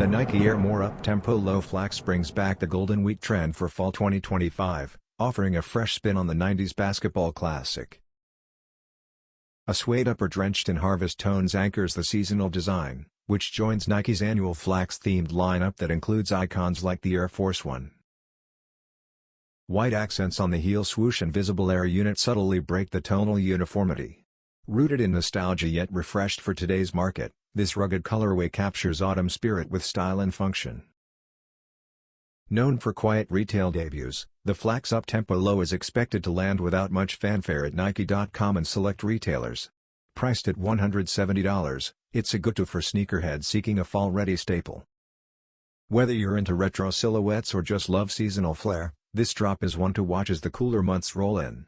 The Nike Air More Uptempo Low Flax brings back the Golden Week trend for fall 2025, offering a fresh spin on the 90s basketball classic. A suede upper drenched in harvest tones anchors the seasonal design, which joins Nike's annual Flax-themed lineup that includes icons like the Air Force One. White accents on the heel swoosh and visible air unit subtly break the tonal uniformity. Rooted in nostalgia yet refreshed for today's market, this rugged colorway captures autumn spirit with style and function. Known for quiet retail debuts, the Flax Uptempo Low is expected to land without much fanfare at Nike.com and select retailers. Priced at $170, it's a go-to for sneakerheads seeking a fall-ready staple. Whether you're into retro silhouettes or just love seasonal flair, this drop is one to watch as the cooler months roll in.